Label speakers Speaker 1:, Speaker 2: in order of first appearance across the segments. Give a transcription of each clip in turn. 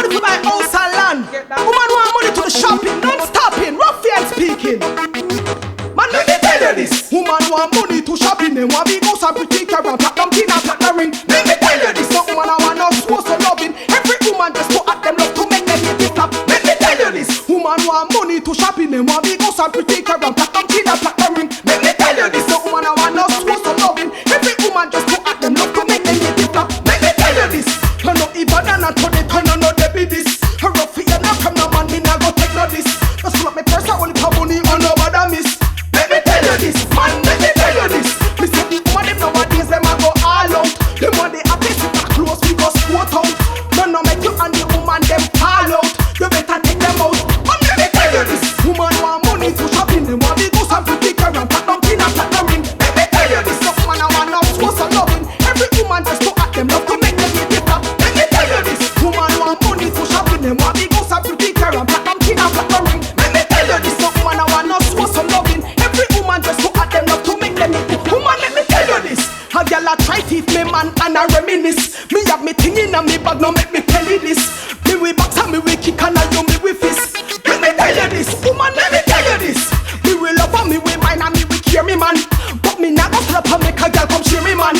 Speaker 1: money to buy house and land. Woman want money to the shopping, non-stopping, ruffian speaking. Man, let me tell you this. Woman want money to shopping, they want big house and pretty car and platinum tin and platinum ring. Let me tell you this. No woman I want no so loving. Every woman just go at them love to make them get it flap. Let me tell you this. Woman want money to shopping, they want big house and pretty car and platinum tin and platinum ring. Let me tell you this. No woman I want no so loving. Every woman just go at them love to make them get it flap. Let me tell you this. I know even and I told it, I know they be this. Her rough and I from no man, me nah go take no this. Just pull up my purse, I only have money on no bother miss. Let me tell you this, man, let me tell you this. Me say the woman them nowadays, them a go all out. Them want the happy sit back close, we go squat out. No make you and the woman them fall out. You better take them out. Man, let me tell you this. Woman want money to shopping, them want big house and pretty car and platinum tin and platinum ring. Let me tell you this, no woman I want no so loving. Every woman just go at them love to make them get it up. Let me tell you this. Woman want money to shopping, them want big house and pretty car and platinum tin and platinum ring. Let me tell you this, no woman I want no so loving. Every woman just go at them love to make them get it. Woman, let me tell you this. A girl a try teeth me man and a reminisce. Me have me thing in a me bag, no make me tell you this. Me we box and me we kick and I you me we fist. Let me tell you this, woman, let me tell you this. Me we love and me we mind and me we care me man. But me not go flop and make a girl come share me man.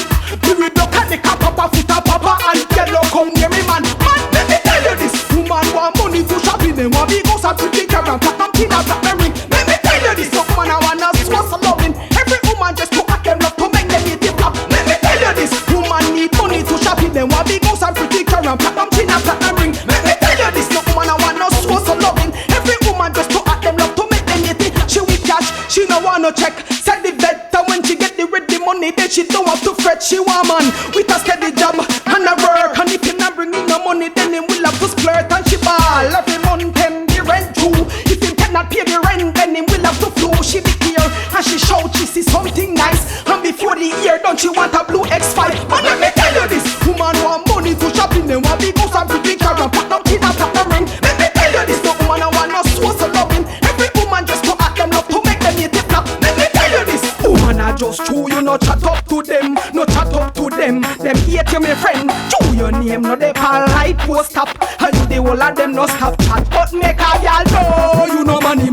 Speaker 1: Me we block and make a papa foot a papa and girl come near me man. Man, let me tell you this. Woman want money to shopping, they want big house and pretty car and platinum tin and platinum ring. Let me tell you this, woman I want us so loving. Every woman just go at them love to make them get it flop. Let me tell you this. Woman need money to shopping, they want big house and pretty car and platinum tin and platinum ring. Let me tell you this, no woman I want us so loving. Every woman just go at them love to make them get it. She with cash, she no want no check. Said the vet and when she get the ready money, then she don't have to fret. She want man with a steady job and a work. And if you not bring in no money, then him will have to splurt and she ball every month and the rent due. If him cannot pay the rent, then him will have to flow. She be clear and she shout she see something nice. And before the year done, she want a blue X5. And let me tell you this, woman want money to shopping, they want big house and pretty car and platinum tin and platinum ring. Let me tell you this, no woman I want no so loving. Every woman just go at them love to make them get it flap. Let me tell you this, woman I just true, you no chat up to them, no chat up to them. Them hate you, my friend. Chew your name, no they polite post up. And you the whole of them no stop chat. But make a girl know you no money.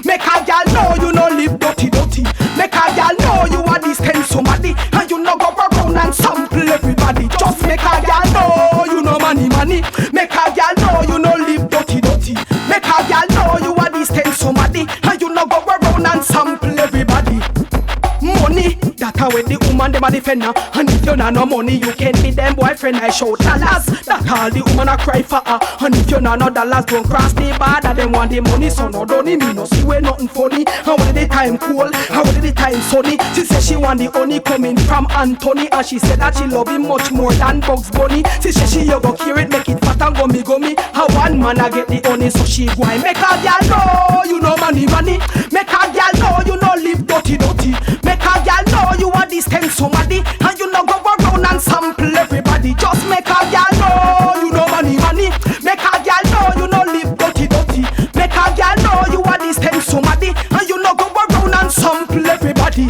Speaker 1: Make a girl know you no live dirty. Make a girl know you are this kind somebody. And you no go around and sample everybody. Just make a girl know you no money. Make a girl know you no live dirty. Make a girl know you are this kind somebody. And you no go around and sample everybody. Money, that how when the woman them a defender. And if you not no money, you can be them boyfriend. I shout dollars, that all the woman a cry for her. And if you not no dollars, don't cross the border. Them want the money, so no don't me no see where nothing funny. And when the time cool, and when the time sunny, she say she want the honey coming from Anthony. And she said that she love him much more than Bugs Bunny. She say she you go carry it, make it fat and gummy. How one man a get the honey, so she go and make a girl know you no money. Make a girl know you no live dirty. Make a girl know you are this kind somebody. And you no go around and sample everybody. Just make a girl know you no money. Make a girl know you no live dirty. Make a girl know you are this kind somebody. And you no go around and sample everybody.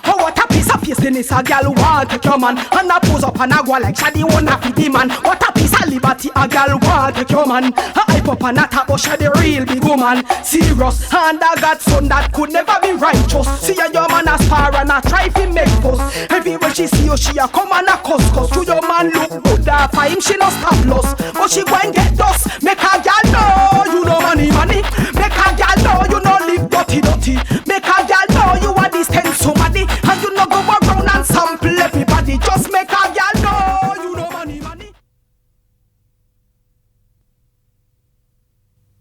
Speaker 1: Oh, what a piece of business a girl want take your man. And a pose up and a go like Shadi wanna feed the man. What a piece of liberty a girl want take your man. A hype up and a tap but Shadi real big woman. Serious and a God son that could never be righteous. See a your man a spar and a try to make fuss. Everywhere she see you she a come and a cuss. To your man look good for him she no stop loss. But she go and get dust. Make a girl